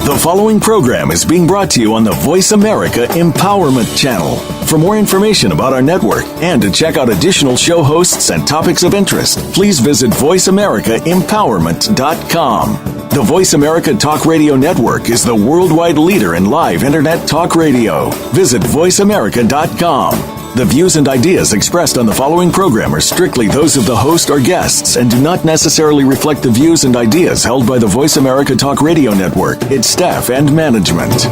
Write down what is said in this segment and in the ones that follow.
The following program is being brought to you on the Voice America Empowerment Channel. For more information about our network and to check out additional show hosts and topics of interest, please visit voiceamericaempowerment.com. The Voice America Talk Radio Network is the worldwide leader in live Internet talk radio. Visit voiceamerica.com. The views and ideas expressed on the following program are strictly those of the host or guests and do not necessarily reflect the views and ideas held by the Voice America Talk Radio Network, its staff, and management.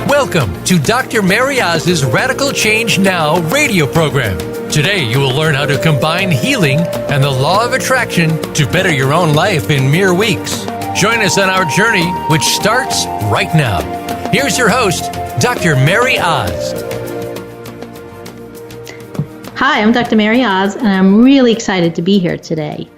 Welcome to Dr. MaryOz's Radical Change Now radio program. Today you will learn how to combine healing and the law of attraction to better your own life in mere weeks. Join us on our journey, which starts right now. Here's your host, Dr. MaryOz. Hi, I'm Dr. MaryOz, and I'm really excited to be here today.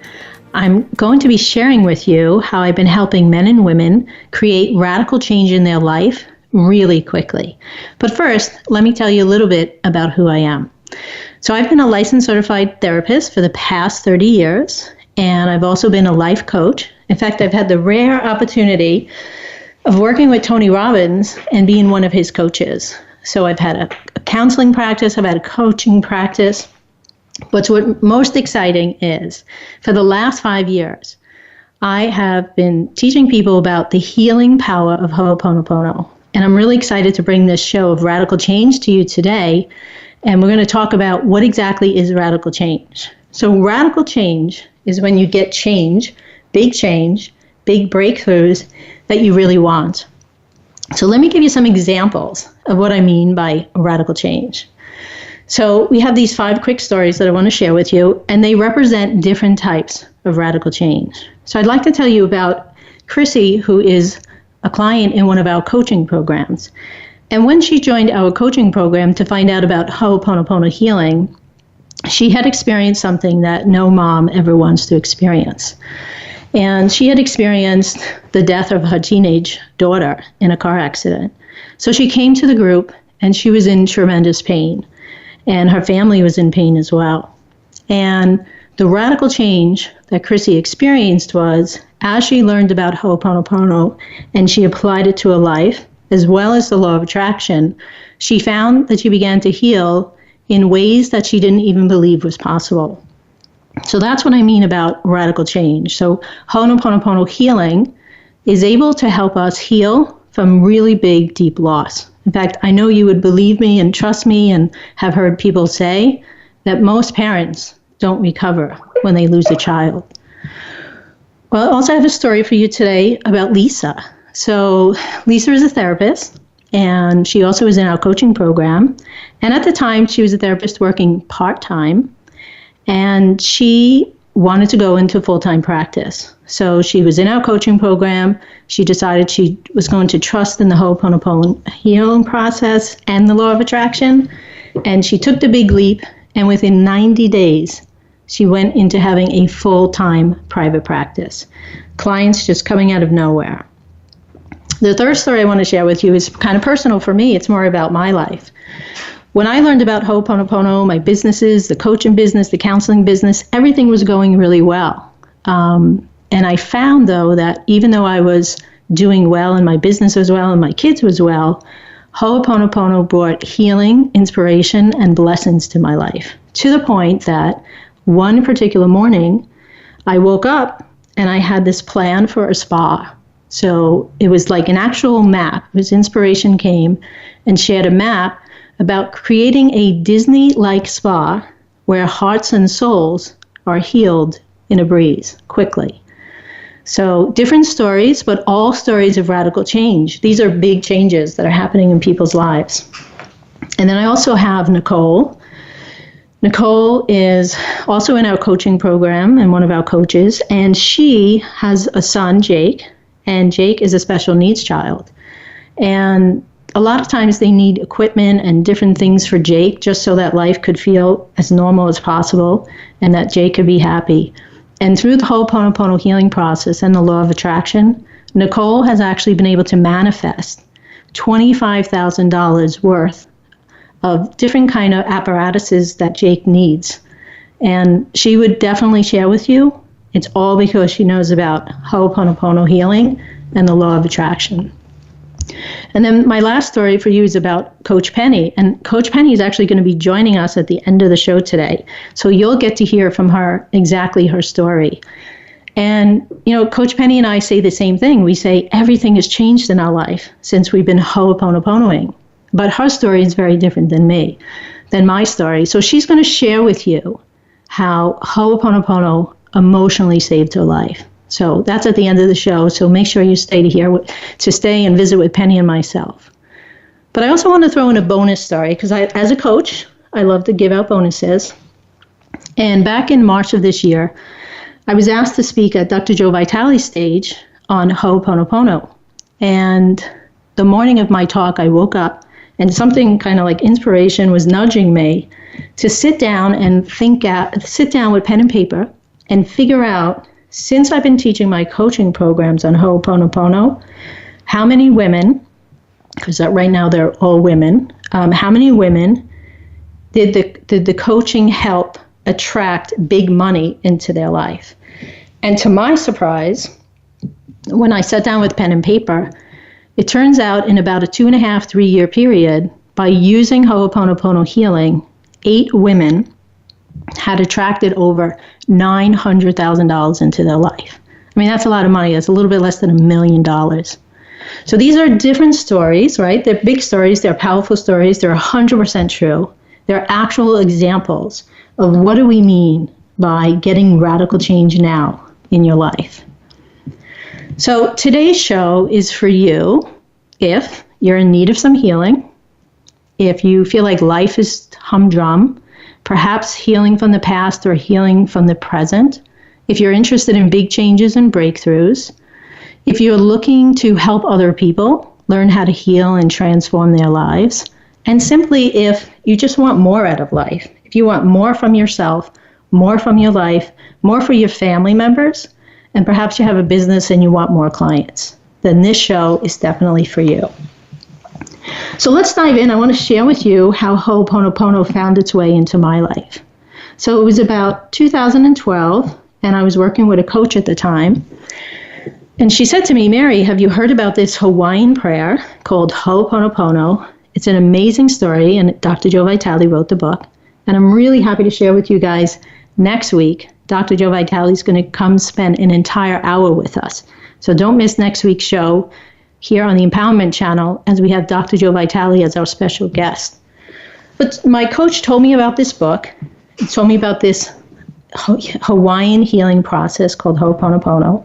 I'm going to be sharing with you how I've been helping men and women create radical change in their life really quickly. But first, let me tell you a little bit about who I am. So I've been a licensed certified therapist for the past 30 years, and I've also been a life coach. In fact, I've had the rare opportunity of working with Tony Robbins and being one of his coaches. So I've had a counseling practice, I've had a coaching practice. But what's most exciting is, for the last 5 years, I have been teaching people about the healing power of Ho'oponopono. And I'm really excited to bring this show of radical change to you today. And we're going to talk about what exactly is radical change. So radical change is when you get change, big breakthroughs that you really want. So let me give you some examples of what I mean by radical change. So we have these 5 quick stories that I want to share with you, and they represent different types of radical change. So I'd like to tell you about Chrissy, who is a client in one of our coaching programs. And when she joined our coaching program to find out about Ho'oponopono healing, she had experienced something that no mom ever wants to experience. And she had experienced the death of her teenage daughter in a car accident. So she came to the group, and she was in tremendous pain. And her family was in pain as well. And the radical change that Chrissy experienced was, as she learned about Ho'oponopono and she applied it to her life, as well as the law of attraction, she found that she began to heal in ways that she didn't even believe was possible. So that's what I mean about radical change. So Ho'oponopono healing is able to help us heal from really big, deep loss. In fact, I know you would believe me and trust me and have heard people say that most parents don't recover when they lose a child. Well, I also have a story for you today about Lisa. So Lisa is a therapist, and she also is in our coaching program. And at the time, she was a therapist working part-time, and she wanted to go into full-time practice. So she was in our coaching program. She decided she was going to trust in the Ho'oponopono healing process and the law of attraction. And she took the big leap, and within 90 days, she went into having a full-time private practice. Clients just coming out of nowhere. The third story I want to share with you is kind of personal for me. It's more about my life. When I learned about Ho'oponopono, my businesses, the coaching business, the counseling business, everything was going really well. And I found, though, that even though I was doing well and my business was well and my kids was well, Ho'oponopono brought healing, inspiration, and blessings to my life, to the point that one particular morning, I woke up and I had this plan for a spa. So it was like an actual map. His inspiration came and shared a map about creating a Disney-like spa where hearts and souls are healed in a breeze, quickly. So different stories, but all stories of radical change. These are big changes that are happening in people's lives. And then I also have Nicole. Nicole is also in our coaching program and one of our coaches, and she has a son, Jake, and Jake is a special needs child. And a lot of times they need equipment and different things for Jake just so that life could feel as normal as possible and that Jake could be happy. And through the Ho'oponopono healing process and the law of attraction, Nicole has actually been able to manifest $25,000 worth of different kind of apparatuses that Jake needs. And she would definitely share with you. It's all because she knows about Ho'oponopono healing and the law of attraction. And then my last story for you is about Coach Penny. And Coach Penny is actually going to be joining us at the end of the show today. So you'll get to hear from her exactly her story. And, Coach Penny and I say the same thing. We say everything has changed in our life since we've been Ho'oponoponoing. But her story is very different than my story. So she's going to share with you how Ho'oponopono emotionally saved her life. So that's at the end of the show. So make sure you stay to stay and visit with Penny and myself. But I also want to throw in a bonus story because as a coach, I love to give out bonuses. And back in March of this year, I was asked to speak at Dr. Joe Vitale's stage on Ho'oponopono. And the morning of my talk, I woke up and something kind of like inspiration was nudging me to sit down with pen and paper and figure out, since I've been teaching my coaching programs on Ho'oponopono, how many women, because right now they're all women, how many women did the coaching help attract big money into their life? And to my surprise, when I sat down with pen and paper, it turns out in about a 2.5-3 year period, by using Ho'oponopono healing, 8 women had attracted over $900,000 into their life. I mean, that's a lot of money. That's a little bit less than $1 million. So these are different stories, right? They're big stories. They're powerful stories. They're 100% true. They're actual examples of what do we mean by getting radical change now in your life. So today's show is for you if you're in need of some healing, if you feel like life is humdrum, perhaps healing from the past or healing from the present, if you're interested in big changes and breakthroughs, if you're looking to help other people learn how to heal and transform their lives, and simply if you just want more out of life, if you want more from yourself, more from your life, more for your family members, and perhaps you have a business and you want more clients, then this show is definitely for you. So let's dive in. I want to share with you how Ho'oponopono found its way into my life. So it was about 2012, and I was working with a coach at the time. And she said to me, Mary, have you heard about this Hawaiian prayer called Ho'oponopono? It's an amazing story, and Dr. Joe Vitale wrote the book. And I'm really happy to share with you guys next week. Dr. Joe Vitale is going to come spend an entire hour with us. So don't miss next week's show here on the Empowerment Channel as we have Dr. Joe Vitale as our special guest. But my coach told me about this book. He told me about this Hawaiian healing process called Ho'oponopono.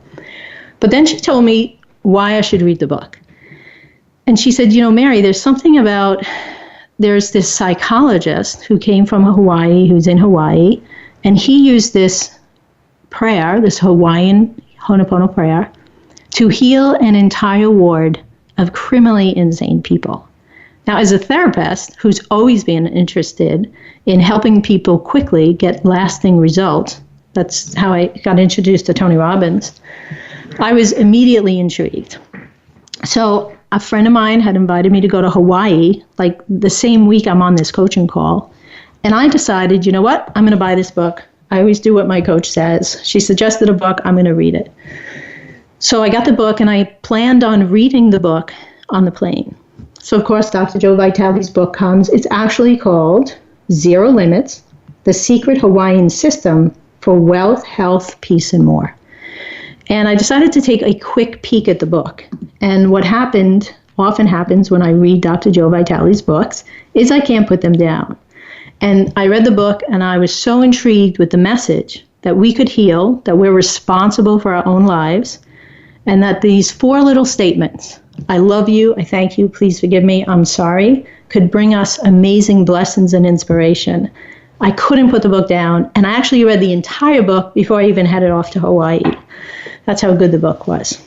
But then she told me why I should read the book. And she said, Mary, there's this psychologist who came from Hawaii, who's in Hawaii, and he used this prayer, this Hawaiian Ho'oponopono prayer, to heal an entire ward of criminally insane people. Now, as a therapist who's always been interested in helping people quickly get lasting results, that's how I got introduced to Tony Robbins, I was immediately intrigued. So a friend of mine had invited me to go to Hawaii, like the same week I'm on this coaching call. And I decided, you know what? I'm going to buy this book. I always do what my coach says. She suggested a book. I'm going to read it. So I got the book, and I planned on reading the book on the plane. So, of course, Dr. Joe Vitale's book comes. It's actually called Zero Limits, The Secret Hawaiian System for Wealth, Health, Peace, and More. And I decided to take a quick peek at the book. And what often happens when I read Dr. Joe Vitale's books, is I can't put them down. And I read the book, and I was so intrigued with the message that we could heal, that we're responsible for our own lives, and that these 4 little statements, I love you, I thank you, please forgive me, I'm sorry, could bring us amazing blessings and inspiration. I couldn't put the book down, and I actually read the entire book before I even headed off to Hawaii. That's how good the book was.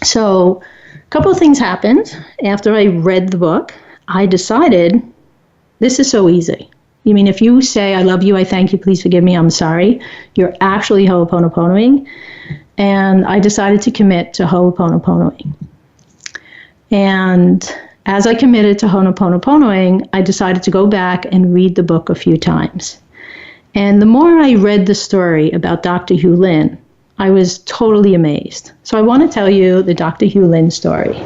So a couple of things happened. After I read the book, I decided, this is so easy. You mean if you say, I love you, I thank you, please forgive me, I'm sorry, you're actually Ho'oponoponoing. And I decided to commit to Ho'oponoponoing. And as I committed to Ho'oponoponoing, I decided to go back and read the book a few times. And the more I read the story about Dr. Hugh Lin, I was totally amazed. So I want to tell you the Dr. Hugh Lin story.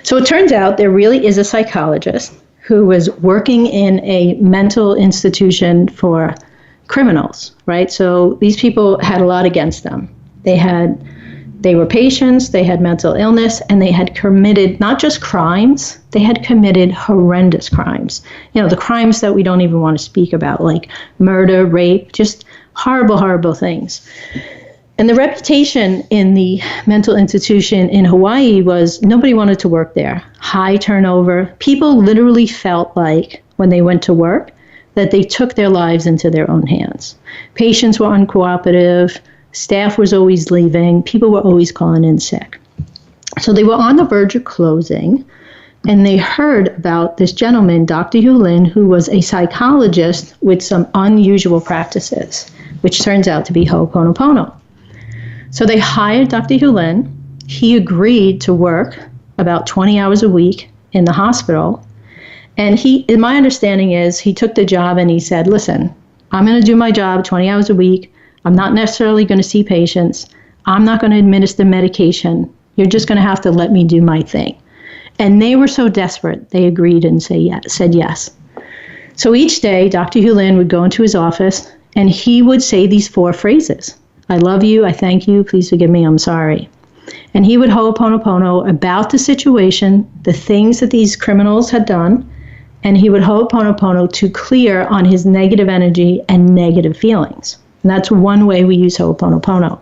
So it turns out there really is a psychologist who was working in a mental institution for criminals, right? So these people had a lot against them. They were patients, they had mental illness, and they had committed not just crimes, they had committed horrendous crimes. The crimes that we don't even want to speak about, like murder, rape, just horrible, horrible things. And the reputation in the mental institution in Hawaii was nobody wanted to work there. High turnover. People literally felt like when they went to work that they took their lives into their own hands. Patients were uncooperative. Staff was always leaving. People were always calling in sick. So they were on the verge of closing, and they heard about this gentleman, Dr. Hugh Lin, who was a psychologist with some unusual practices, which turns out to be Ho'oponopono. So they hired Dr. Hugh Lin. He agreed to work about 20 hours a week in the hospital. And my understanding is he took the job and he said, listen, I'm going to do my job 20 hours a week. I'm not necessarily going to see patients. I'm not going to administer medication. You're just going to have to let me do my thing. And they were so desperate, they agreed and said yes. So each day, Dr. Hugh Lin would go into his office and he would say these 4 phrases. I love you, I thank you, please forgive me, I'm sorry. And he would ho'oponopono about the situation, the things that these criminals had done, and he would ho'oponopono to clear on his negative energy and negative feelings. And that's one way we use ho'oponopono.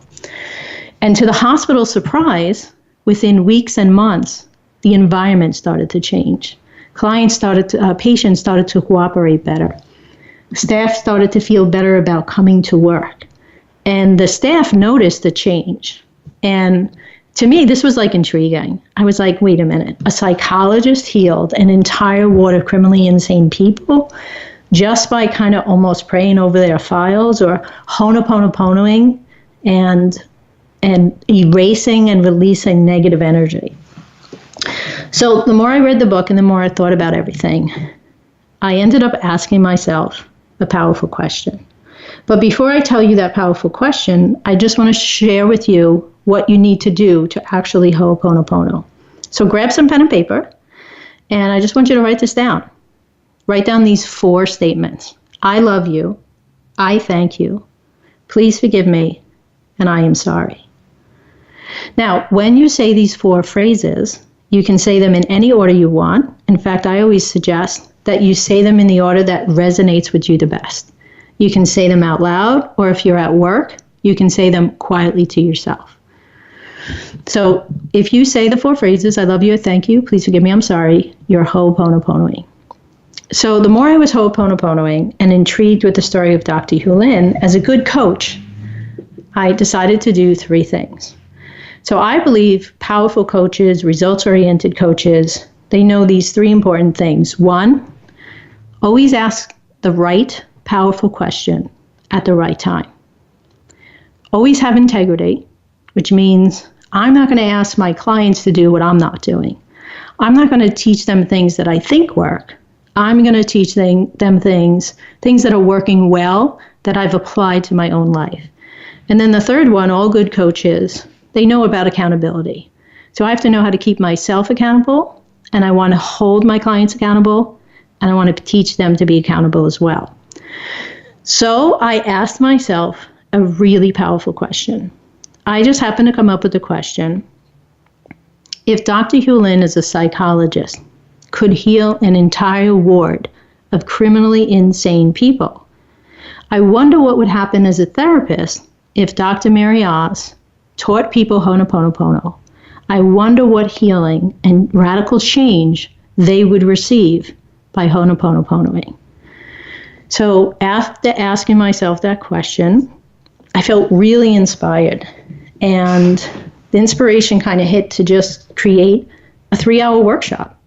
And to the hospital's surprise, within weeks and months, the environment started to change. Patients started to cooperate better. Staff started to feel better about coming to work. And the staff noticed the change. And to me, this was like intriguing. I was like, wait a minute, a psychologist healed an entire ward of criminally insane people just by kind of almost praying over their files or ho'oponoponoing and erasing and releasing negative energy. So the more I read the book and the more I thought about everything, I ended up asking myself a powerful question. But before I tell you that powerful question, I just want to share with you what you need to do to actually ho'oponopono. So grab some pen and paper, and I just want you to write this down. Write down these 4 statements. I love you. I thank you. Please forgive me, and I am sorry. Now, when you say these 4 phrases, you can say them in any order you want. In fact, I always suggest that you say them in the order that resonates with you the best. You can say them out loud, or if you're at work, you can say them quietly to yourself. So if you say the 4 phrases, I love you, I thank you, please forgive me, I'm sorry, you're ho'oponoponoing. So the more I was ho'oponoponoing and intrigued with the story of Dr. Hugh Lin, as a good coach, I decided to do 3 things. So I believe powerful coaches, results-oriented coaches, they know these 3 important things. 1, always ask the right powerful question at the right time. Always have integrity, which means I'm not going to ask my clients to do what I'm not doing. I'm not going to teach them things that I think work. I'm going to teach them things that are working well that I've applied to my own life. And then the 3rd one, all good coaches, they know about accountability. So I have to know how to keep myself accountable, and I want to hold my clients accountable, and I want to teach them to be accountable as well. So I asked myself a really powerful question. I just happened to come up with the question, if Dr. Hugh Lin as a psychologist could heal an entire ward of criminally insane people, I wonder what would happen as a therapist if Dr. MaryOz taught people Ho'oponopono. I wonder what healing and radical change they would receive by Ho'oponoponoing. So after asking myself that question, I felt really inspired. And the inspiration kind of hit to just create a 3-hour workshop.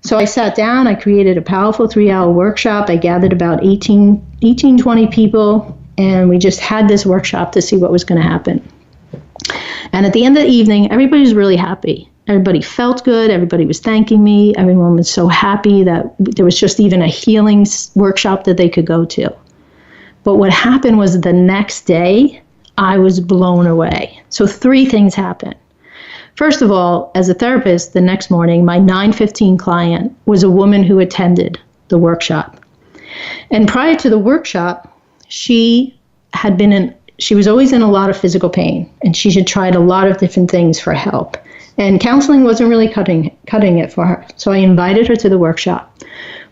So I sat down, I created a powerful 3-hour workshop. I gathered about 18, 20 people, and we just had this workshop to see what was going to happen. And at the end of the evening, everybody was really happy. Everybody felt good. Everybody was thanking me. Everyone was so happy that there was just even a healing workshop that they could go to. But what happened was the next day, I was blown away. So 3 things happened. First of all, as a therapist, the next morning, my 9:15 client was a woman who attended the workshop. And prior to the workshop, she was always in a lot of physical pain, and she had tried a lot of different things for help. And counseling wasn't really cutting it for her. So I invited her to the workshop.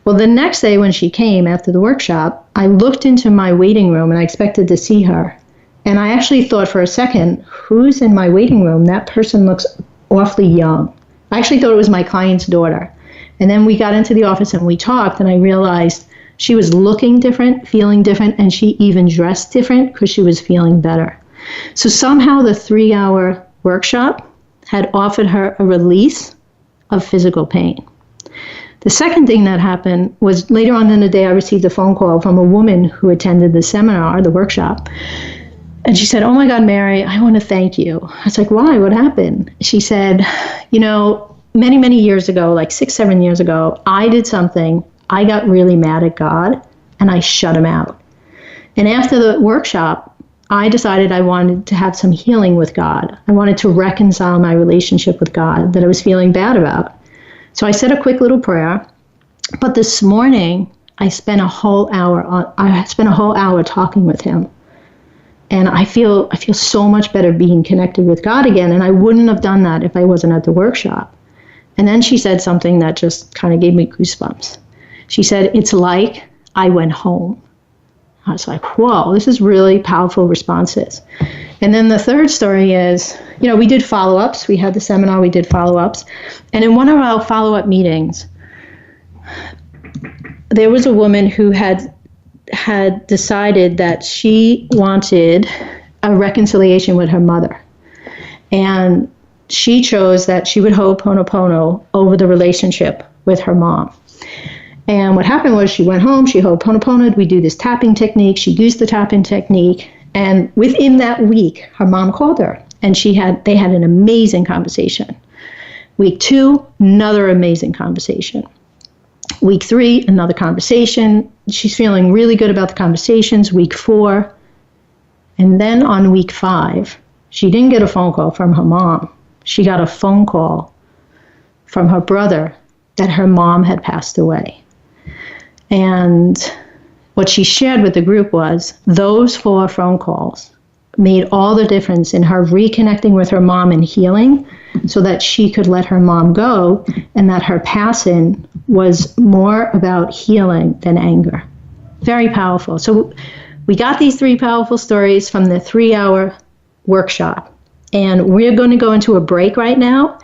Well, the next day when she came after the workshop, I looked into my waiting room and I expected to see her. And I actually thought for a second, who's in my waiting room? That person looks awfully young. I actually thought it was my client's daughter. And then we got into the office and we talked, and I realized she was looking different, feeling different, and she even dressed different because she was feeling better. So somehow the 3-hour workshop had offered her a release of physical pain. The second thing that happened was later on in the day, I received a phone call from a woman who attended the seminar, the workshop. And she said, "Oh my God, Mary, I want to thank you." I was like, "Why? What happened?" She said, many, many years ago, like 6, 7 years ago, I did something. I got really mad at God and I shut him out. And after the workshop, I decided I wanted to have some healing with God. I wanted to reconcile my relationship with God that I was feeling bad about. So I said a quick little prayer. But this morning, I spent a whole hour talking with him. And I feel so much better being connected with God again. And I wouldn't have done that if I wasn't at the workshop. And then she said something that just kind of gave me goosebumps. She said, "It's like I went home." I was like, whoa, this is really powerful responses. And then the third story is, we did follow-ups. We had the seminar, we did follow-ups. And in one of our follow-up meetings, there was a woman who had decided that she wanted a reconciliation with her mother. And she chose that she would ho'oponopono over the relationship with her mom. And what happened was she went home, she ho'oponoponoed, we do this tapping technique, she used the tapping technique, and within that week, her mom called her, and they had an amazing conversation. Week 2, another amazing conversation. Week 3, another conversation. She's feeling really good about the conversations. Week 4, and then on week 5, she didn't get a phone call from her mom. She got a phone call from her brother that her mom had passed away. And what she shared with the group was those 4 phone calls made all the difference in her reconnecting with her mom and healing so that she could let her mom go, and that her passing was more about healing than anger. Very powerful. So we got these 3 powerful stories from the 3-hour workshop. And we're going to go into a break right now.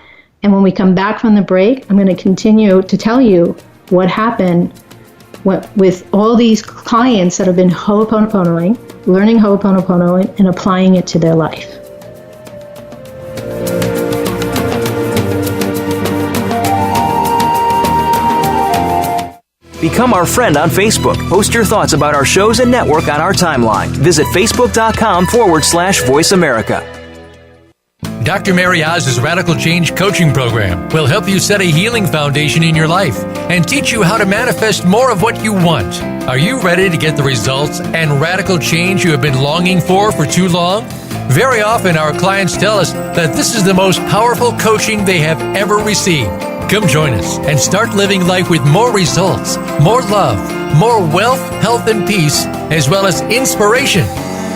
And when we come back from the break, I'm going to continue to tell you what happened with all these clients that have been ho'oponoponoing, learning ho'oponopono and applying it to their life. Become our friend on Facebook. Post your thoughts about our shows and network on our timeline. Visit facebook.com/Voice America. Dr. MaryOz's Radical Change Coaching Program will help you set a healing foundation in your life and teach you how to manifest more of what you want. Are you ready to get the results and radical change you have been longing for too long? Very often our clients tell us that this is the most powerful coaching they have ever received. Come join us and start living life with more results, more love, more wealth, health, and peace, as well as inspiration.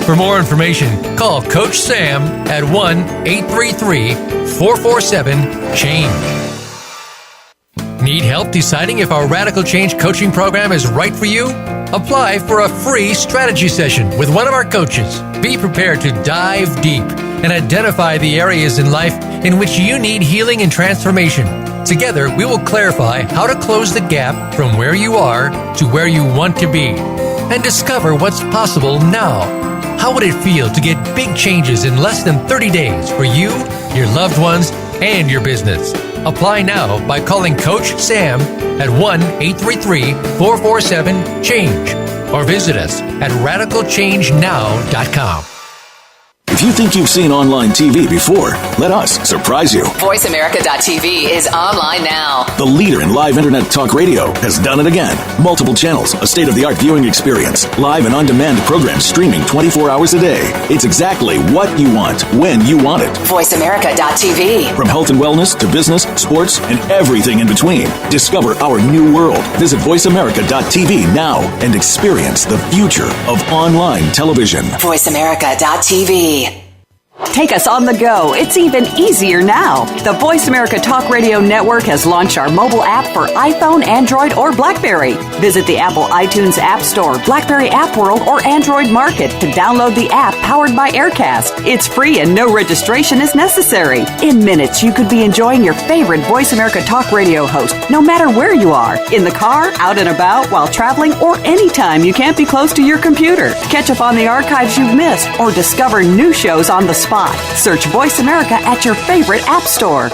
For more information, call Coach Sam at 1-833-447-CHANGE. Need help deciding if our Radical Change coaching program is right for you? Apply for a free strategy session with one of our coaches. Be prepared to dive deep and identify the areas in life in which you need healing and transformation. Together, we will clarify how to close the gap from where you are to where you want to be and discover what's possible now. How would it feel to get big changes in less than 30 days for you, your loved ones, and your business? Apply now by calling Coach Sam at 1-833-447-CHANGE or visit us at radicalchangenow.com. If you think you've seen online TV before, let us surprise you. VoiceAmerica.tv is online now. The leader in live Internet talk radio has done it again. Multiple channels, a state-of-the-art viewing experience, live and on-demand programs streaming 24 hours a day. It's exactly what you want, when you want it. VoiceAmerica.tv. From health and wellness to business, sports, and everything in between. Discover our new world. Visit VoiceAmerica.tv now and experience the future of online television. VoiceAmerica.tv. Take us on the go. It's even easier now. The Voice America Talk Radio Network has launched our mobile app for iPhone, Android, or BlackBerry. Visit the Apple iTunes App Store, BlackBerry App World, or Android Market to download the app powered by Aircast. It's free and no registration is necessary. In minutes, you could be enjoying your favorite Voice America Talk Radio host, no matter where you are, in the car, out and about, while traveling, or anytime you can't be close to your computer. Catch up on the archives you've missed or discover new shows on the spot. Search Voice America at your favorite app store.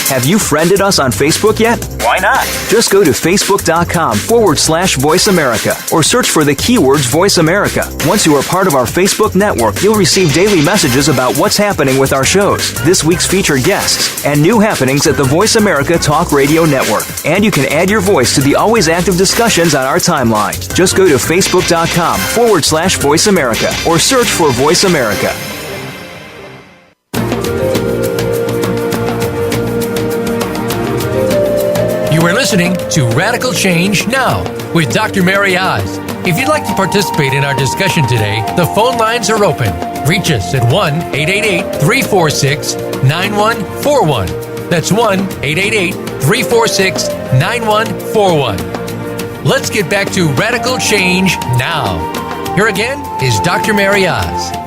Have you friended us on Facebook yet? Why not? Just go to facebook.com/Voice America or search for the keywords Voice America. Once you are part of our Facebook network, you'll receive daily messages about what's happening with our shows, this week's featured guests, and new happenings at the Voice America Talk Radio Network. And you can add your voice to the always active discussions on our timeline. Just go to facebook.com/Voice America or search for Voice America. We're listening to Radical Change Now with Dr. MaryOz. If you'd like to participate in our discussion today, the phone lines are open. Reach us at 1-888-346-9141. That's 1-888-346-9141. Let's get back to Radical Change Now. Here again is Dr. MaryOz.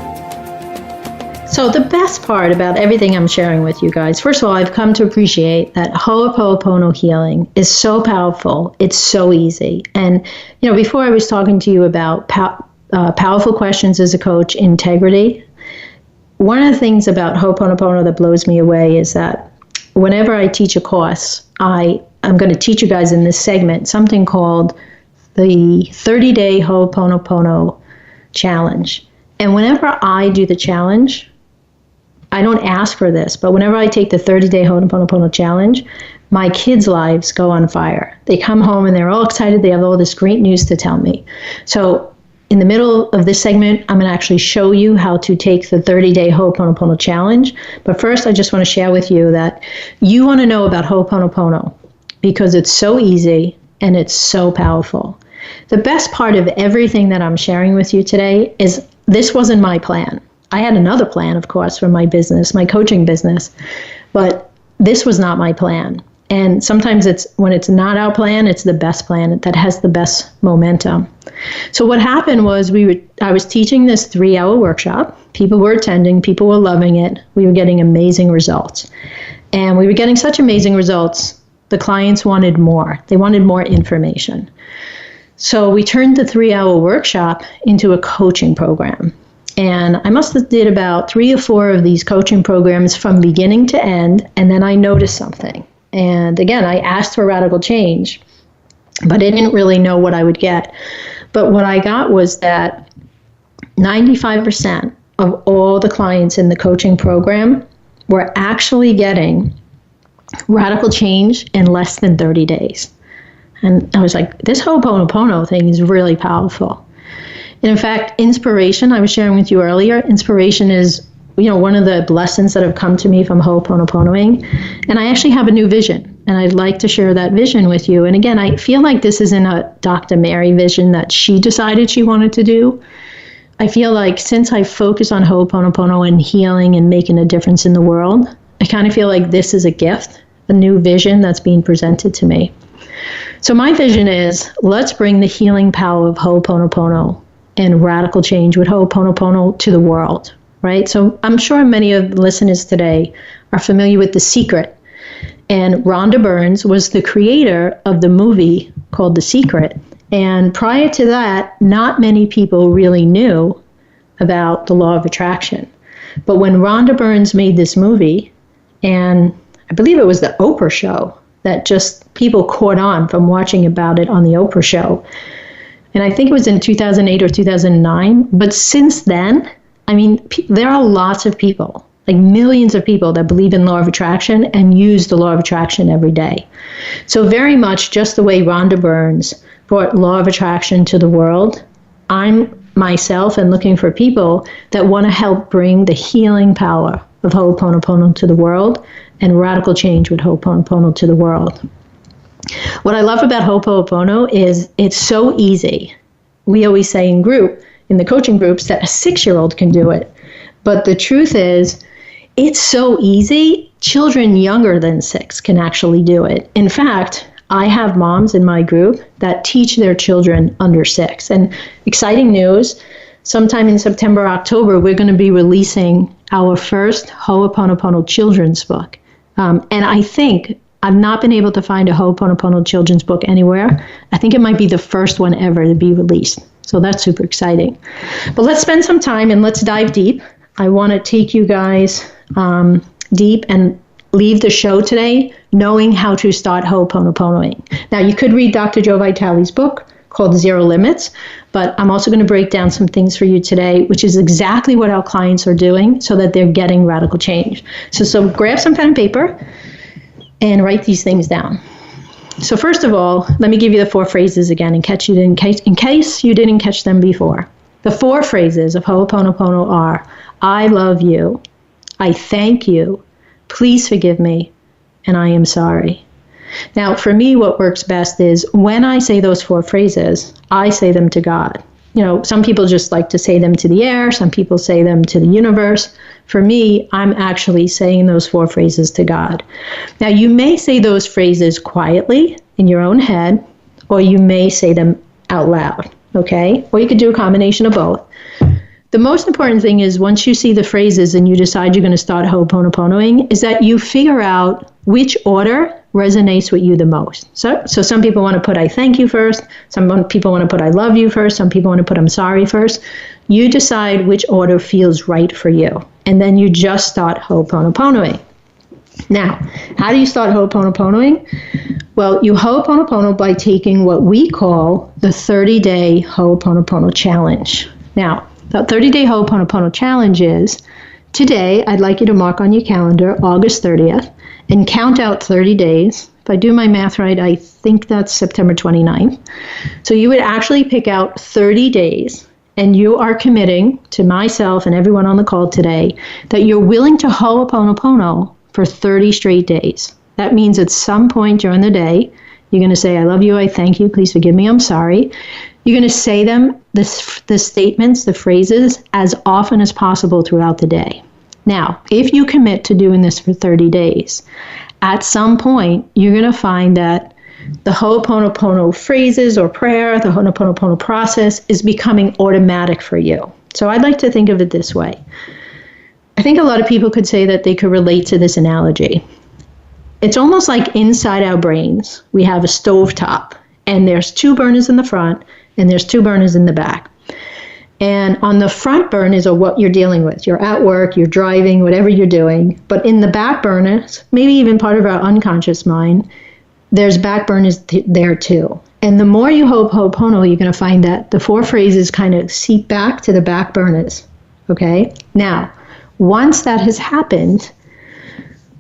So the best part about everything I'm sharing with you guys, first of all, I've come to appreciate that Ho'oponopono healing is so powerful. It's so easy. And, before I was talking to you about powerful questions as a coach, integrity, one of the things about Ho'oponopono that blows me away is that whenever I teach a course, I'm going to teach you guys in this segment something called the 30-day Ho'oponopono challenge. And whenever I do the challenge, I don't ask for this, but whenever I take the 30-day Ho'oponopono challenge, my kids' lives go on fire. They come home and they're all excited. They have all this great news to tell me. So in the middle of this segment, I'm going to actually show you how to take the 30-day Ho'oponopono challenge. But first, I just want to share with you that you want to know about Ho'oponopono because it's so easy and it's so powerful. The best part of everything that I'm sharing with you today is this wasn't my plan. I had another plan, of course, for my business, my coaching business, but this was not my plan. And sometimes when it's not our plan, it's the best plan that has the best momentum. So what happened was I was teaching this 3-hour workshop. People were attending, people were loving it. We were getting amazing results. And we were getting such amazing results, the clients wanted more. They wanted more information. So we turned the 3-hour workshop into a coaching program. And I must have did about 3 or 4 of these coaching programs from beginning to end. And then I noticed something. And again, I asked for radical change, but I didn't really know what I would get. But what I got was that 95% of all the clients in the coaching program were actually getting radical change in less than 30 days. And I was like, this Ho'oponopono thing is really powerful. And in fact, inspiration, I was sharing with you earlier, inspiration is, one of the blessings that have come to me from Ho'oponoponoing. And I actually have a new vision, and I'd like to share that vision with you. And again, I feel like this isn't a Dr. Mary vision that she decided she wanted to do. I feel like since I focus on Ho'oponopono and healing and making a difference in the world, I kind of feel like this is a gift, a new vision that's being presented to me. So my vision is, let's bring the healing power of Ho'oponopono and radical change with Ho'oponopono to the world, right? So I'm sure many of the listeners today are familiar with The Secret. And Rhonda Burns was the creator of the movie called The Secret. And prior to that, not many people really knew about the law of attraction. But when Rhonda Burns made this movie, and I believe it was the Oprah show, that just people caught on from watching about it on the Oprah show. And I think it was in 2008 or 2009. But since then, I mean, there are lots of people, like millions of people that believe in law of attraction and use the law of attraction every day. So very much just the way Rhonda Burns brought law of attraction to the world, I'm myself and looking for people that want to help bring the healing power of Ho'oponopono to the world and radical change with Ho'oponopono to the world. What I love about Ho'oponopono is it's so easy. We always say in the coaching groups, that a 6-year-old can do it. But the truth is, it's so easy. Children younger than 6 can actually do it. In fact, I have moms in my group that teach their children under 6. And exciting news, sometime in September, October, we're going to be releasing our first Ho'oponopono children's book. And I think I've not been able to find a Ho'oponopono children's book anywhere. I think it might be the first one ever to be released. So that's super exciting. But let's spend some time and let's dive deep. I want to take you guys deep and leave the show today knowing how to start Ho'oponoponoing. Now, you could read Dr. Joe Vitale's book called Zero Limits, but I'm also going to break down some things for you today, which is exactly what our clients are doing so that they're getting radical change. So grab some pen and paper and write these things down. So first of all, let me give you the 4 phrases again in case you didn't catch them before. The 4 phrases of Ho'oponopono are, I love you, I thank you, please forgive me, and I am sorry. Now, for me, what works best is when I say those 4 phrases, I say them to God. You know, some people just like to say them to the air. Some people say them to the universe. For me, I'm actually saying those 4 phrases to God. Now, you may say those phrases quietly in your own head, or you may say them out loud, okay? Or you could do a combination of both. The most important thing is once you see the phrases and you decide you're going to start Ho'oponoponoing, is that you figure out which order resonates with you the most. So some people want to put I thank you first. Some people want to put I love you first. Some people want to put I'm sorry first. You decide which order feels right for you. And then you just start Ho'oponoponoing. Now, how do you start Ho'oponoponoing? Well, you Ho'oponopono by taking what we call the 30-day Ho'oponopono challenge. Now, the 30-day Ho'oponopono challenge is, today I'd like you to mark on your calendar August 30th and count out 30 days. If I do my math right, I think that's September 29th. So you would actually pick out 30 days, and you are committing to myself and everyone on the call today that you're willing to Ho'oponopono for 30 straight days. That means at some point during the day, you're going to say, I love you, I thank you, please forgive me, I'm sorry. You're going to say them, the statements, the phrases, as often as possible throughout the day. Now, if you commit to doing this for 30 days, at some point, you're going to find that the Ho'oponopono phrases or prayer, the Ho'oponopono process is becoming automatic for you. So I'd like to think of it this way. I think a lot of people could say that they could relate to this analogy. It's almost like inside our brains, we have a stovetop, and there's 2 burners in the front, and there's 2 burners in the back. And on the front burners are what you're dealing with. You're at work, you're driving, whatever you're doing. But in the back burners, maybe even part of our unconscious mind, there's back burners there too. And the more you Ho'oponopono, you're going to find that the 4 phrases kind of seep back to the back burners. Okay? Now, once that has happened,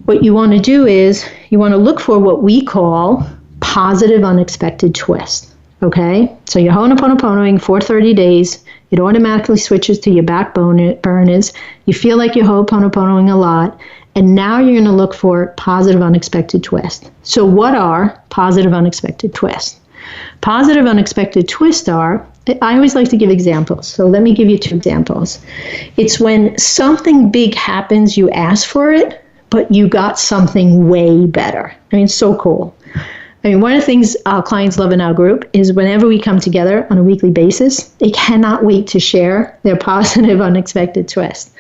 what you want to do is you want to look for what we call positive unexpected twist. Okay? So you're Ho'oponoponoing for 30 days. It automatically switches to your back burners. You feel like you're Ho'oponoponoing a lot. And now you're going to look for positive unexpected twist. So what are positive unexpected twists? Positive unexpected twists are, I always like to give examples. So let me give you 2 examples. It's when something big happens, you ask for it, but you got something way better. I mean, it's so cool. I mean, one of the things our clients love in our group is whenever we come together on a weekly basis, they cannot wait to share their positive unexpected twist.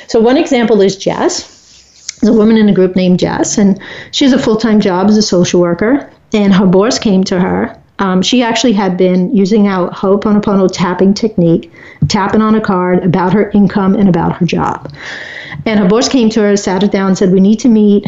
So one example is Jess. There's a woman in the group named Jess, and she has a full-time job as a social worker, and her boss came to her. She actually had been using our Ho'oponopono tapping technique, tapping on a card about her income and about her job. And her boss came to her, sat her down, and said, we need to meet.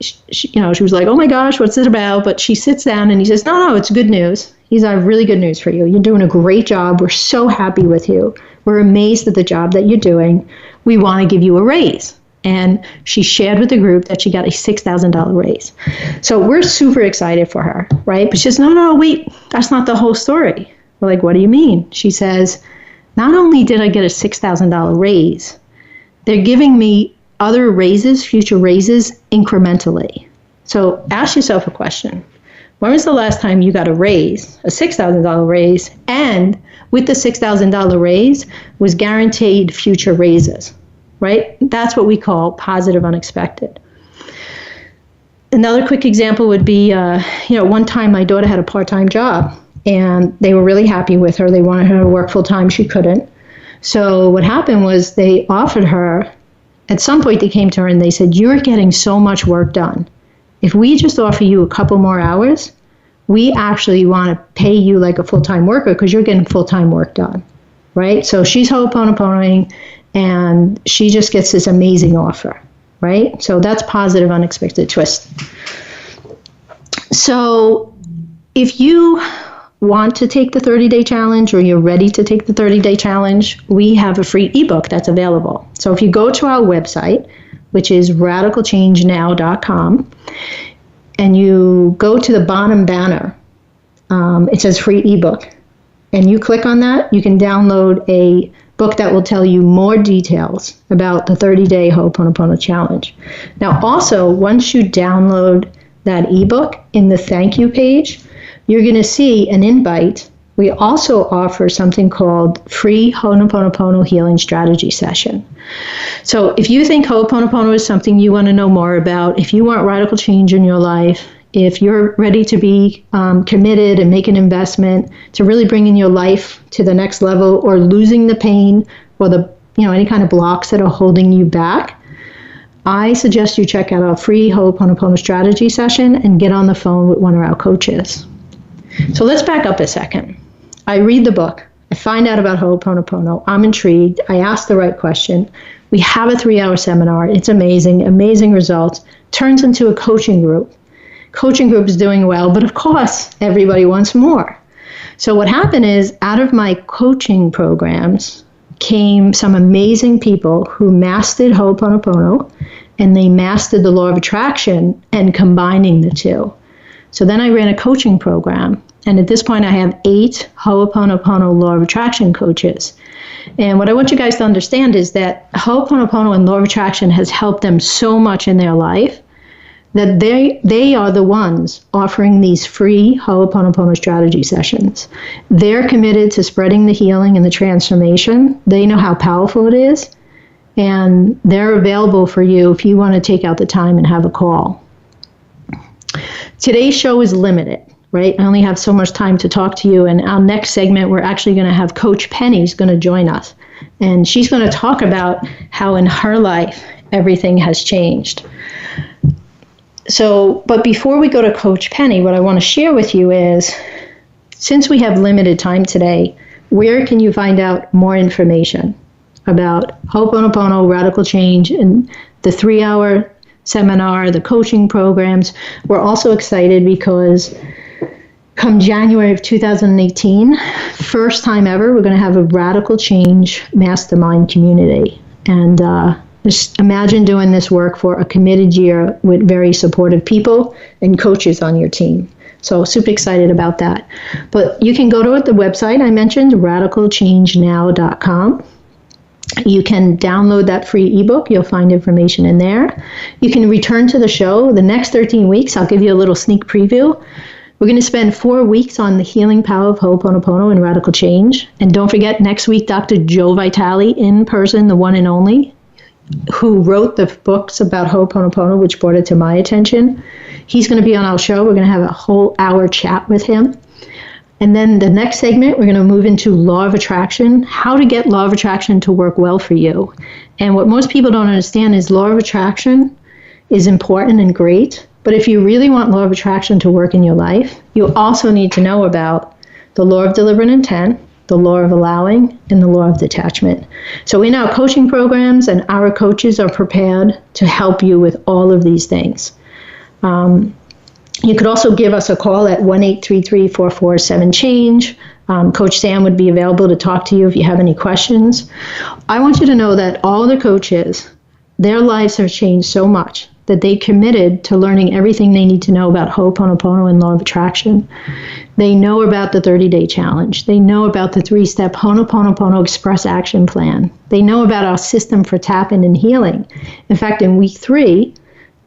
She was like, oh my gosh, what's it about? But she sits down and he says, no, it's good news. He's like, really good news for you. You're doing a great job. We're so happy with you. We're amazed at the job that you're doing. We want to give you a raise. And she shared with the group that she got a $6,000 raise. So we're super excited for her, right? But she says, no, wait, that's not the whole story. We're like, what do you mean? She says, not only did I get a $6,000 raise, they're giving me other raises, future raises, incrementally. So ask yourself a question. When was the last time you got a raise, a $6,000 raise, and with the $6,000 raise was guaranteed future raises, right? That's what we call positive unexpected. Another quick example would be, one time my daughter had a part-time job, and they were really happy with her. They wanted her to work full-time. She couldn't. So what happened was they offered her, at some point they came to her and they said, you're getting so much work done. If we just offer you a couple more hours, we actually want to pay you like a full-time worker because you're getting full-time work done, right? So she's ho'oponoponoing, and she just gets this amazing offer, right? So that's positive unexpected twist. So if you want to take the 30-day challenge or you're ready to take the 30-day challenge, we have a free ebook that's available. So if you go to our website, which is radicalchangenow.com, and you go to the bottom banner, it says free ebook, and you click on that, you can download a book that will tell you more details about the 30-day Ho'oponopono challenge. Now, also, once you download that ebook, in the thank you page, you're going to see an invite. We also offer something called free Ho'oponopono healing strategy session. So if you think Ho'oponopono is something you want to know more about, if you want radical change in your life, if you're ready to be committed and make an investment to really bringing your life to the next level, or losing the pain or the any kind of blocks that are holding you back, I suggest you check out our free Ho'oponopono strategy session and get on the phone with one of our coaches. So let's back up a second. I read the book. I find out about Ho'oponopono. I'm intrigued. I ask the right question. We have a 3-hour seminar. It's amazing, amazing results. Turns into a coaching group. Coaching group is doing well, but of course, everybody wants more. So what happened is, out of my coaching programs came some amazing people who mastered Ho'oponopono, and they mastered the law of attraction and combining the two. So then I ran a coaching program, and at this point I have 8 Ho'oponopono law of attraction coaches. And what I want you guys to understand is that Ho'oponopono and law of attraction has helped them so much in their life that they are the ones offering these free Ho'oponopono strategy sessions. They're committed to spreading the healing and the transformation. They know how powerful it is, and they're available for you if you want to take out the time and have a call. Today's show is limited, right? I only have so much time to talk to you, and our next segment, we're actually going to have Coach Penny's going to join us, and she's going to talk about how in her life everything has changed. So, but before we go to Coach Penny, what I want to share with you is, since we have limited time today, where can you find out more information about Ho'oponopono, radical change, and the 3-hour seminar, the coaching programs? We're also excited because come January of 2018, first time ever, we're going to have a radical change mastermind community. And just imagine doing this work for a committed year with very supportive people and coaches on your team. So super excited about that. But you can go to the website I mentioned, radicalchangenow.com. You can download that free ebook. You'll find information in there. You can return to the show. The next 13 weeks, I'll give you a little sneak preview. We're going to spend 4 weeks on the healing power of Ho'oponopono and radical change. And don't forget, next week, Dr. Joe Vitale, in person, the one and only, who wrote the books about Ho'oponopono, which brought it to my attention. He's going to be on our show. We're going to have a whole hour chat with him. And then the next segment, we're going to move into law of attraction, how to get law of attraction to work well for you. And what most people don't understand is law of attraction is important and great, but if you really want law of attraction to work in your life, you also need to know about the law of deliberate intent, the law of allowing, and the law of detachment. So in our coaching programs, and our coaches are prepared to help you with all of these things. You could also give us a call at 1-833-447-CHANGE. Coach Sam would be available to talk to you if you have any questions. I want you to know that all the coaches, their lives have changed so much that they committed to learning everything they need to know about Ho'oponopono and law of attraction. They know about the 30-day challenge. They know about the 3-step Ho'oponopono Express Action Plan. They know about our system for tap-in and healing. In fact, in week 3,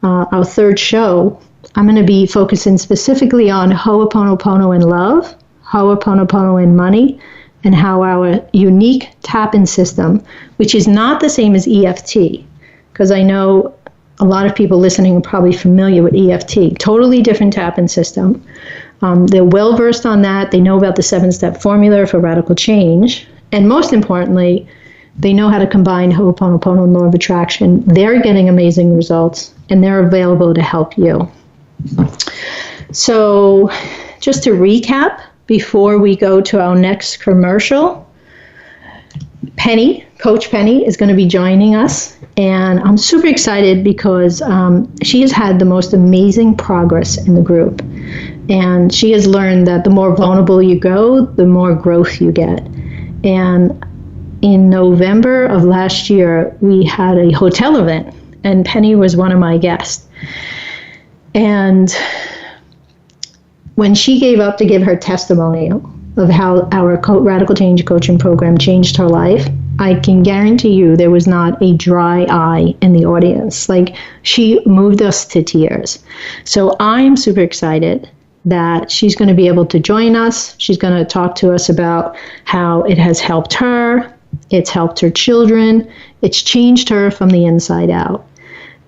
our third show, I'm going to be focusing specifically on Ho'oponopono and love, Ho'oponopono and money, and how our unique tap-in system, which is not the same as EFT, because I know a lot of people listening are probably familiar with EFT. Totally different tap-in system. They're well-versed on that. They know about the 7-step formula for radical change. And most importantly, they know how to combine Ho'oponopono and law of attraction. They're getting amazing results, and they're available to help you. So just to recap, before we go to our next commercial, Coach Penny is going to be joining us, and I'm super excited because she has had the most amazing progress in the group, and she has learned that the more vulnerable you go, the more growth you get. And in November of last year, we had a hotel event, and Penny was one of my guests. And when she gave up to give her testimonial of how our Radical Change coaching program changed her life, I can guarantee you there was not a dry eye in the audience. Like, she moved us to tears. So I'm super excited that she's going to be able to join us. She's going to talk to us about how it has helped her, it's helped her children, it's changed her from the inside out.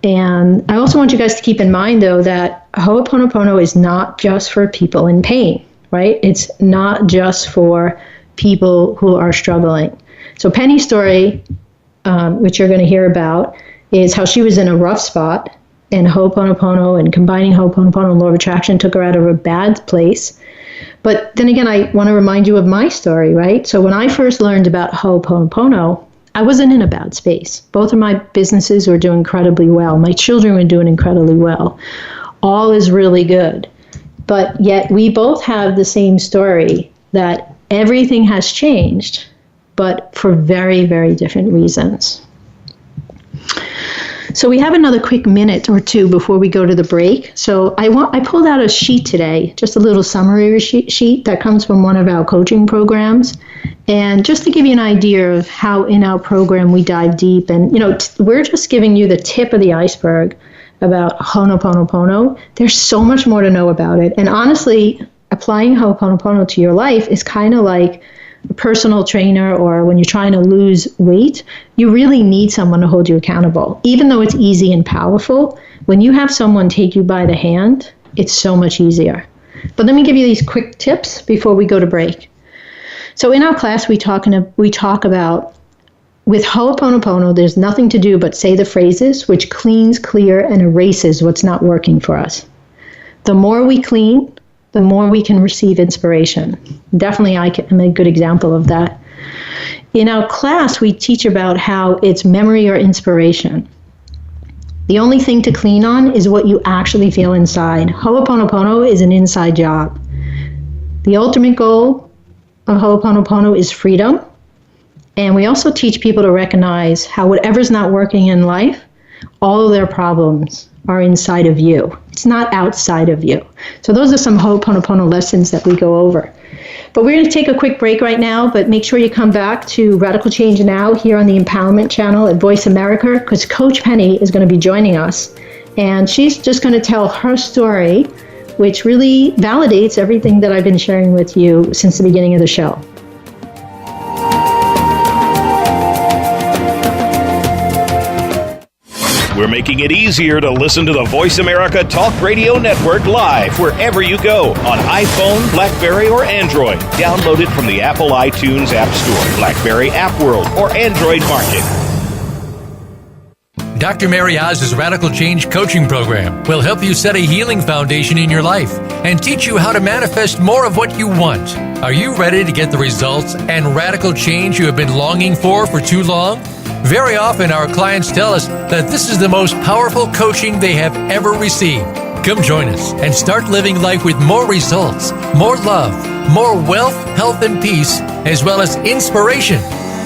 And I also want you guys to keep in mind, though, that Ho'oponopono is not just for people in pain, right? It's not just for people who are struggling. So Penny's story, which you're going to hear about, is how she was in a rough spot, and Ho'oponopono and combining Ho'oponopono and law of attraction took her out of a bad place. But then again, I want to remind you of my story, right? So when I first learned about Ho'oponopono, I wasn't in a bad space. Both of my businesses were doing incredibly well. My children were doing incredibly well. All is really good. But yet we both have the same story, that everything has changed, but for very, very different reasons. So we have another quick minute or two before we go to the break. So I pulled out a sheet today, just a little summary sheet that comes from one of our coaching programs. And just to give you an idea of how in our program we dive deep, and we're just giving you the tip of the iceberg about Ho'oponopono. There's so much more to know about it. And honestly, applying Ho'oponopono to your life is kind of like a personal trainer, or when you're trying to lose weight, you really need someone to hold you accountable. Even though it's easy and powerful, when you have someone take you by the hand, it's so much easier. But let me give you these quick tips before we go to break. So in our class, we talk about, with Ho'oponopono, there's nothing to do but say the phrases, which cleans, clear, and erases what's not working for us. The more we clean, the more we can receive inspiration. Definitely, I am a good example of that. In our class, we teach about how it's memory or inspiration. The only thing to clean on is what you actually feel inside. Ho'oponopono is an inside job. The ultimate goal of Ho'oponopono is freedom. And we also teach people to recognize how whatever's not working in life, all of their problems are inside of you. It's not outside of you. So those are some Ho'oponopono lessons that we go over. But we're going to take a quick break right now, but make sure you come back to Radical Change Now here on the Empowerment Channel at Voice America, because Coach Penny is going to be joining us. And she's just going to tell her story, which really validates everything that I've been sharing with you since the beginning of the show. We're making it easier to listen to the Voice America Talk Radio Network live wherever you go on iPhone, BlackBerry, or Android. Download it from the Apple iTunes App Store, BlackBerry App World, or Android Market. Dr. MaryOz's Radical Change coaching program will help you set a healing foundation in your life and teach you how to manifest more of what you want. Are you ready to get the results and radical change you have been longing for too long? Very often our clients tell us that this is the most powerful coaching they have ever received. Come join us and start living life with more results, more love, more wealth, health, and peace, as well as inspiration.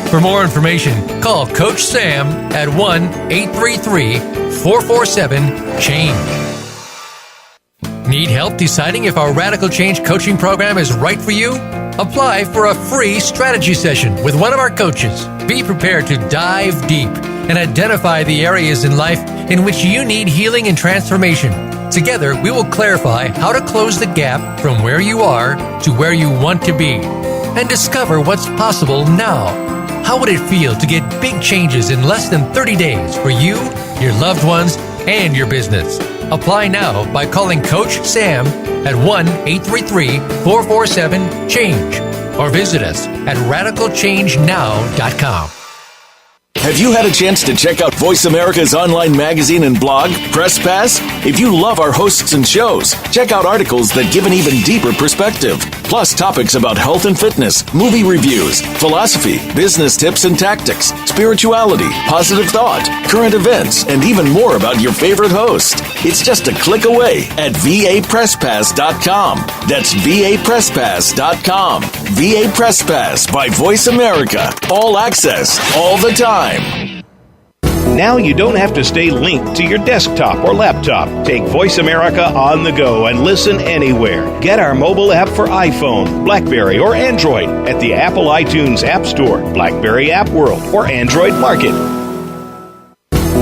For more information, call Coach Sam at 1-833-447-CHANGE. Need help deciding if our Radical Change coaching program is right for you? Apply for a free strategy session with one of our coaches. Be prepared to dive deep and identify the areas in life in which you need healing and transformation. Together, we will clarify how to close the gap from where you are to where you want to be and discover what's possible now. How would it feel to get big changes in less than 30 days for you, your loved ones, and your business? Apply now by calling Coach Sam at 1-833-447-CHANGE or visit us at radicalchangenow.com. Have you had a chance to check out Voice America's online magazine and blog, Press Pass? If you love our hosts and shows, check out articles that give an even deeper perspective. Plus topics about health and fitness, movie reviews, philosophy, business tips and tactics, spirituality, positive thought, current events, and even more about your favorite host. It's just a click away at vapresspass.com. That's vapresspass.com. VA Press Pass by Voice America. All access, all the time. Now you don't have to stay linked to your desktop or laptop. Take Voice America on the go and listen anywhere. Get our mobile app for iPhone, BlackBerry, or Android at the Apple iTunes App Store, BlackBerry App World, or Android Market.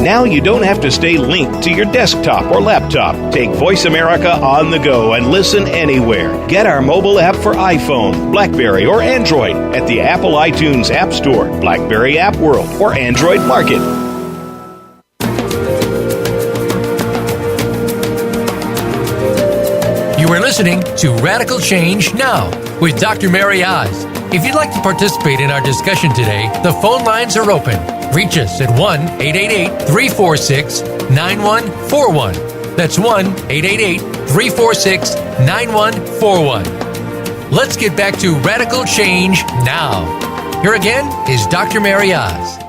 Now you don't have to stay linked to your desktop or laptop. Take Voice America on the go and listen anywhere. Get our mobile app for iPhone, BlackBerry, or Android at the Apple iTunes App Store, BlackBerry App World, or Android Market. You are listening to Radical Change Now with Dr. MaryOz. If you'd like to participate in our discussion today, the phone lines are open. Reach us at 1-888-346-9141. That's 1-888-346-9141. Let's get back to Radical Change Now. Here again is Dr. MaryOz.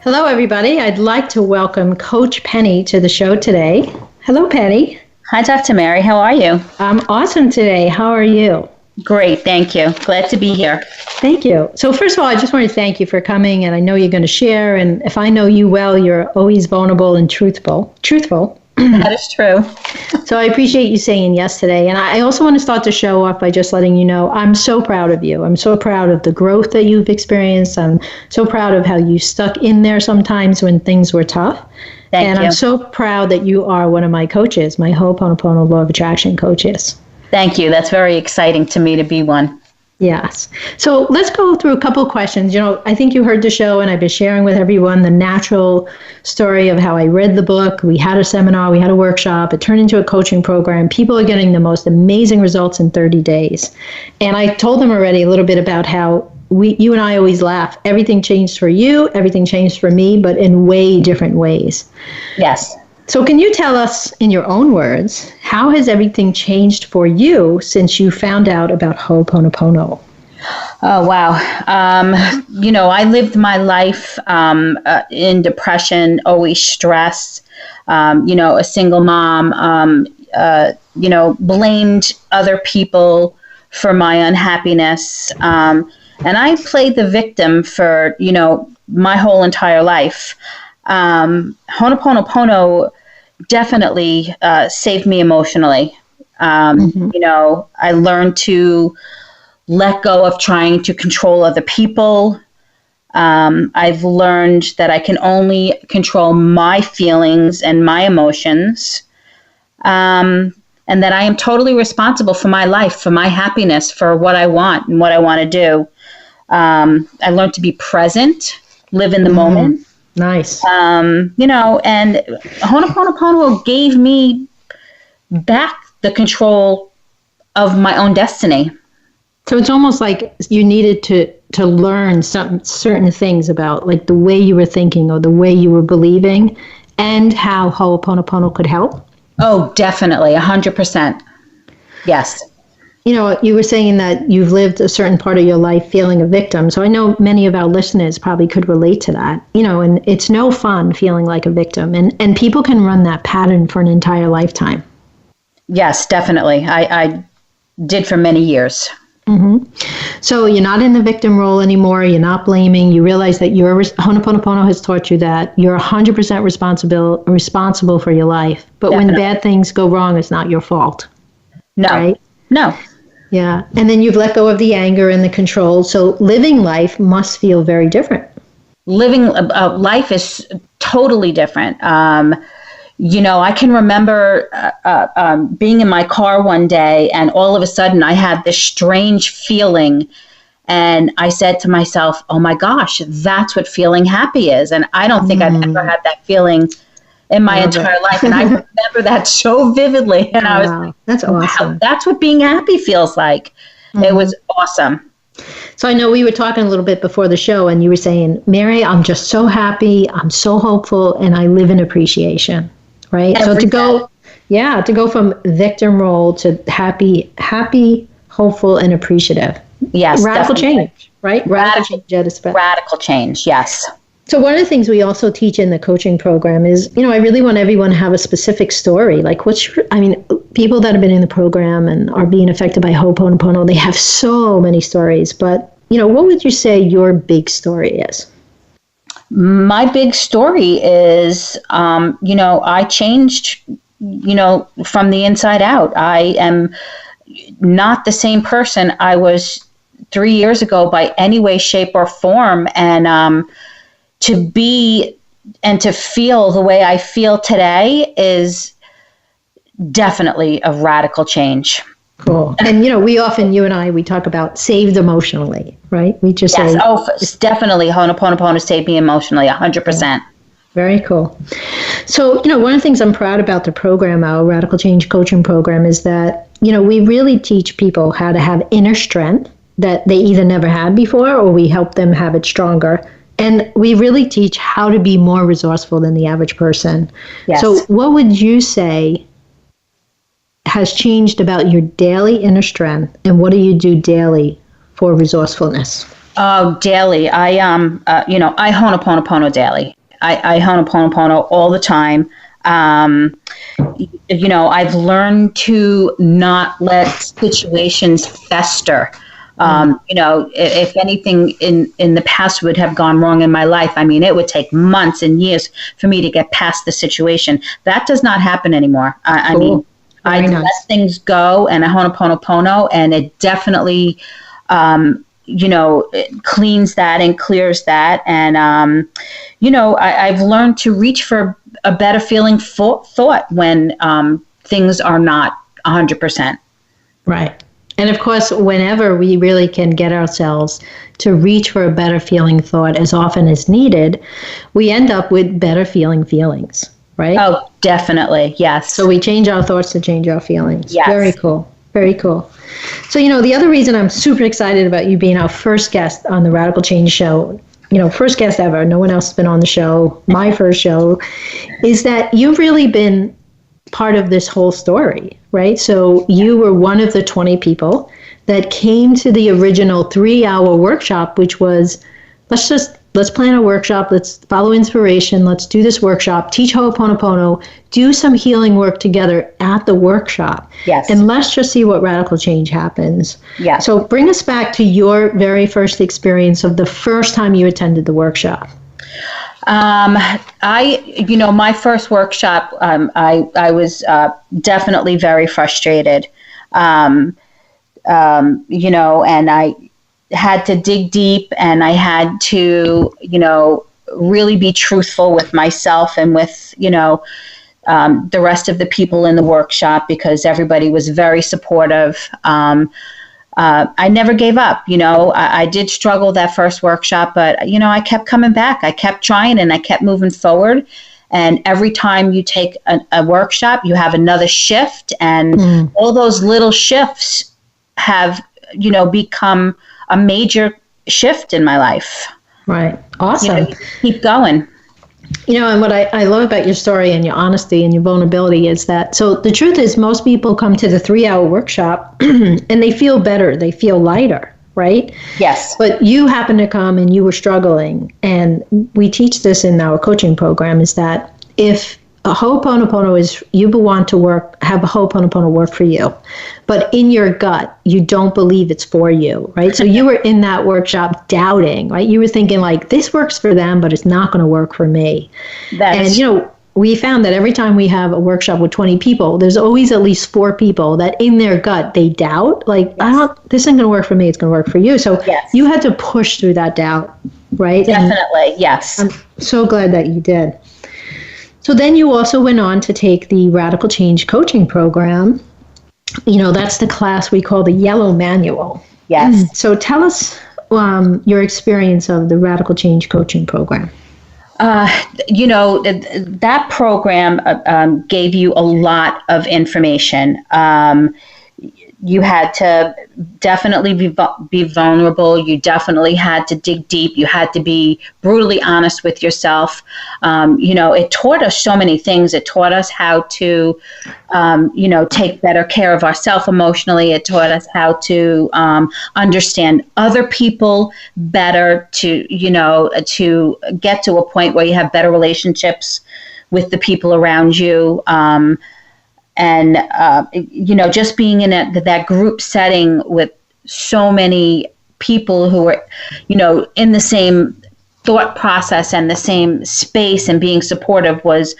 Hello, everybody. I'd like to welcome Coach Penny to the show today. Hello, Penny. Hi, Dr. Mary. How are you? I'm awesome today. How are you? Great. Thank you. Glad to be here. Thank you. So first of all, I just want to thank you for coming, and I know you're going to share, and if I know you well, you're always vulnerable and truthful. That is true. So I appreciate you saying yes today. And I also want to start the show off by just letting you know I'm so proud of you. I'm so proud of the growth that you've experienced. I'm so proud of how you stuck in there sometimes when things were tough. Thank you. I'm so proud that you are one of my coaches, my Ho'oponopono Law of Attraction coaches. Thank you. That's very exciting to me to be one. Yes. So let's go through a couple of questions. You know, I think you heard the show, and I've been sharing with everyone the natural story of how I read the book. We had a seminar, we had a workshop, it turned into a coaching program. People are getting the most amazing results in 30 days. And I told them already a little bit about how you and I always laugh. Everything changed for you, everything changed for me, but in way different ways. Yes. So can you tell us, in your own words, how has everything changed for you since you found out about Ho'oponopono? Oh, wow. I lived my life in depression, always stressed, a single mom, blamed other people for my unhappiness. And I played the victim for, my whole entire life. Ho'oponopono definitely saved me emotionally. I learned to let go of trying to control other people. I've learned that I can only control my feelings and my emotions, and that I am totally responsible for my life, for my happiness, for what I want and what I want to do. I learned to be present, live in the moment. Nice. And Ho'oponopono gave me back the control of my own destiny. So it's almost like you needed to learn some certain things about like the way you were thinking or the way you were believing and how Ho'oponopono could help. Oh, definitely. 100%. Yes. You were saying that you've lived a certain part of your life feeling a victim. So I know many of our listeners probably could relate to that, and it's no fun feeling like a victim. And people can run that pattern for an entire lifetime. Yes, definitely. I did for many years. Mm-hmm. So you're not in the victim role anymore. You're not blaming. You realize that Ho'oponopono has taught you that you're 100% responsible for your life. But Definitely. when bad things go wrong, it's not your fault. No. Right? No. Yeah. And then you've let go of the anger and the control. So living life must feel very different. Living life is totally different. I can remember being in my car one day, and all of a sudden I had this strange feeling, and I said to myself, oh my gosh, that's what feeling happy is. And I don't think I've ever had that feeling in my entire life. And I remember that so vividly. And I was like, that's awesome. Wow, that's what being happy feels like. It was awesome. So I know we were talking a little bit before the show, and you were saying, Mary, I'm just so happy. I'm so hopeful, and I live in appreciation. Right. So to go from victim role to happy, hopeful, and appreciative. Yes. Radical definitely. change, right? Radical change. Yes. So one of the things we also teach in the coaching program is, I really want everyone to have a specific story. Like people that have been in the program and are being affected by Ho'oponopono, they have so many stories. But, what would you say your big story is? My big story is, I changed, from the inside out. I am not the same person I was 3 years ago by any way, shape, or form. And to be and to feel the way I feel today is definitely a radical change. Cool. And, you and I talk about saved emotionally, right? We just say. Oh, it's definitely Ho'oponopono saved me emotionally, 100%. Very cool. So, one of the things I'm proud about the program, our Radical Change Coaching Program, is that, we really teach people how to have inner strength that they either never had before, or we help them have it stronger. And we really teach how to be more resourceful than the average person. Yes. So what would you say has changed about your daily inner strength, and what do you do daily for resourcefulness? Oh, daily. I Ho'oponopono daily. I Ho'oponopono all the time. I've learned to not let situations fester. If anything in the past would have gone wrong in my life, it would take months and years for me to get past the situation. That does not happen anymore. I let things go, and I Ho'oponopono, and it definitely, it cleans that and clears that. And, I've learned to reach for a better feeling thought when things are not 100%. Right. And of course, whenever we really can get ourselves to reach for a better feeling thought as often as needed, we end up with better feeling feelings, right? Oh, definitely. Yes. So we change our thoughts to change our feelings. Yes. Very cool. Very cool. So, the other reason I'm super excited about you being our first guest on the Radical Change Show, first guest ever, no one else has been on the show, my first show, is that you've really been part of this whole story, right? So you were one of the 20 people that came to the original 3-hour workshop, which was, let's plan a workshop, let's follow inspiration, let's do this workshop, teach Ho'oponopono, do some healing work together at the workshop. Yes. And let's just see what radical change happens. Yes. So bring us back to your very first experience of the first time you attended the workshop. My first workshop, I was definitely very frustrated, and I had to dig deep, and I had to, really be truthful with myself and with, the rest of the people in the workshop, because everybody was very supportive. I never gave up. I did struggle that first workshop, but, I kept coming back. I kept trying, and I kept moving forward. And every time you take a workshop, you have another shift, and all those little shifts have, become a major shift in my life. Right. Awesome. Keep going. And what I love about your story and your honesty and your vulnerability is that, so the truth is most people come to the 3-hour workshop and they feel better, they feel lighter, right? Yes. But you happen to come and you were struggling. And we teach this in our coaching program, is that if a Ho'oponopono is, you want to have a Ho'oponopono work for you, but in your gut, you don't believe it's for you, right? So you were in that workshop doubting, right? You were thinking like, this works for them, but it's not going to work for me. We found that every time we have a workshop with 20 people, there's always at least 4 people that in their gut, they doubt, like, this isn't going to work for me, it's going to work for you. So you had to push through that doubt, right? Definitely, yes. I'm so glad that you did. So then you also went on to take the Radical Change Coaching Program. That's the class we call the Yellow Manual. Yes. So tell us your experience of the Radical Change Coaching Program. That program gave you a lot of information. You had to definitely be vulnerable. You definitely had to dig deep. You had to be brutally honest with yourself. It taught us so many things. It taught us how to, take better care of ourselves emotionally. It taught us how to understand other people better, to get to a point where you have better relationships with the people around you. Just being in that group setting with so many people who are, in the same thought process and the same space and being supportive was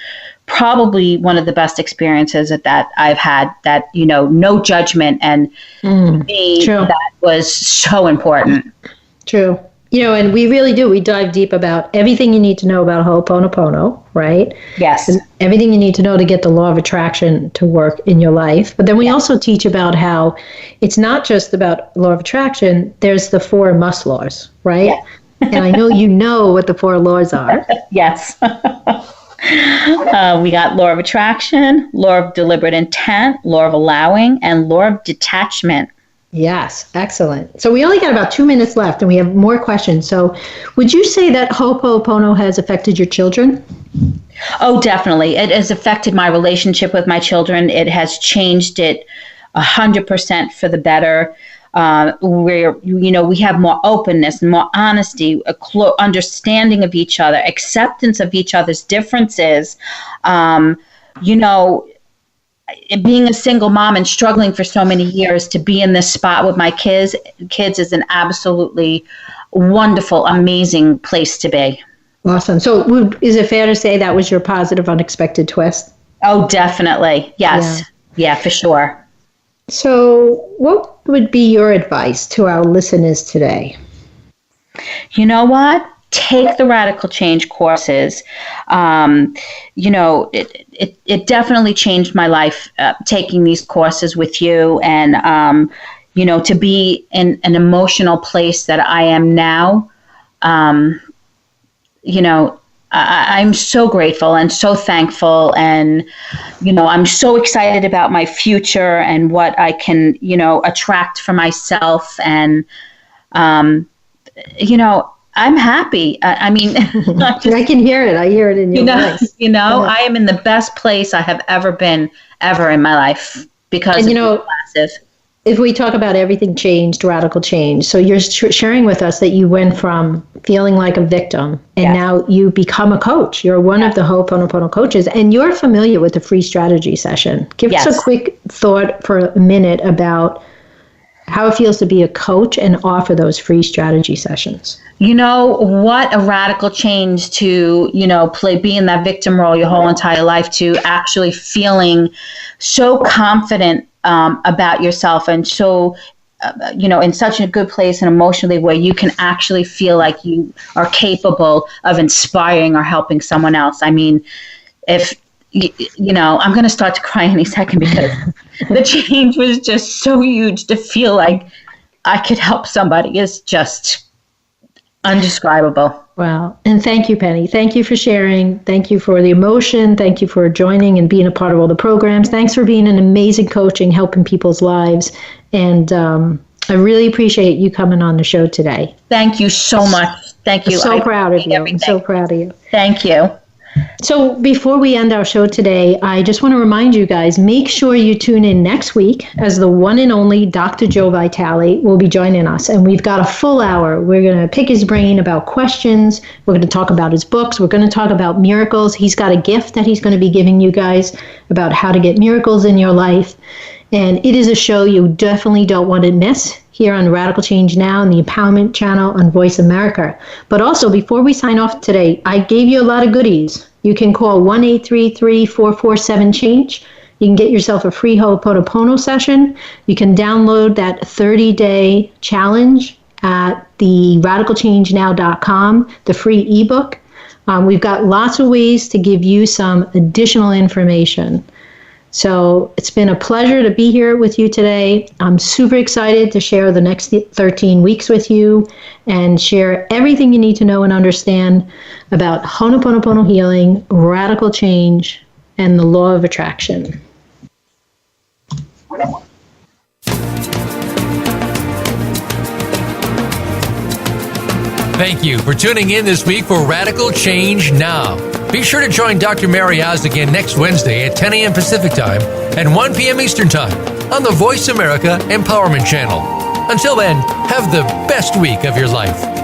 probably one of the best experiences that I've had. That, no judgment, and that was so important. True. And we really do. We dive deep about everything you need to know about Ho'oponopono, right? Yes. And everything you need to know to get the law of attraction to work in your life. But then we also teach about how it's not just about law of attraction. There's the 4 must laws, right? Yeah. And I know what the 4 laws are. Yes. We got law of attraction, law of deliberate intent, law of allowing, and law of detachment. Yes, excellent. So we only got about 2 minutes left and we have more questions. So would you say that Ho'oponopono has affected your children? Oh, definitely. It has affected my relationship with my children. It has changed it 100% for the better. Where, we have more openness and more honesty, understanding of each other, acceptance of each other's differences. Being a single mom and struggling for so many years, to be in this spot with my kids is an absolutely wonderful, amazing place to be. Awesome. So is it fair to say that was your positive, unexpected twist? Oh, definitely. Yes. Yeah, for sure. So what would be your advice to our listeners today? You know what? Take the Radical Change courses. It definitely changed my life, taking these courses with you, and, to be in an emotional place that I am now. I'm so grateful and so thankful, and, I'm so excited about my future and what I can, attract for myself. And, I'm happy. I can hear it. I hear it in your voice. I am in the best place I have ever been in my life because of the classes. If we talk about everything changed, radical change. So you're sharing with us that you went from feeling like a victim and now you become a coach. You're one of the Ho'oponopono coaches, and you're familiar with the free strategy session. Give us a quick thought for a minute about how it feels to be a coach and offer those free strategy sessions. What a radical change to, be in that victim role your whole entire life, to actually feeling so confident about yourself, and so, in such a good place and emotionally where you can actually feel like you are capable of inspiring or helping someone else. I mean, if, I'm going to start to cry any second because the change was just so huge. To feel like I could help somebody is just undescribable. Wow. And thank you, Penny. Thank you for sharing. Thank you for the emotion. Thank you for joining and being a part of all the programs. Thanks for being an amazing coach and helping people's lives. And I really appreciate you coming on the show today. Thank you so much. Thank you. I'm so proud of you. I'm so proud of you. Thank you. So before we end our show today, I just want to remind you guys, make sure you tune in next week as the one and only Dr. Joe Vitale will be joining us. And we've got a full hour. We're going to pick his brain about questions. We're going to talk about his books. We're going to talk about miracles. He's got a gift that he's going to be giving you guys about how to get miracles in your life. And it is a show you definitely don't want to miss here on Radical Change Now and the Empowerment Channel on Voice America. But also, before we sign off today, I gave you a lot of goodies. You can call 1-833-447-CHANGE. You can get yourself a free Ho'oponopono session. You can download that 30-day challenge at the radicalchangenow.com, the free ebook. We've got lots of ways to give you some additional information. So it's been a pleasure to be here with you today. I'm super excited to share the next 13 weeks with you and share everything you need to know and understand about Ho'oponopono healing, radical change, and the law of attraction. Thank you for tuning in this week for Radical Change Now. Be sure to join Dr. MaryOz again next Wednesday at 10 a.m. Pacific Time and 1 p.m. Eastern Time on the Voice America Empowerment Channel. Until then, have the best week of your life.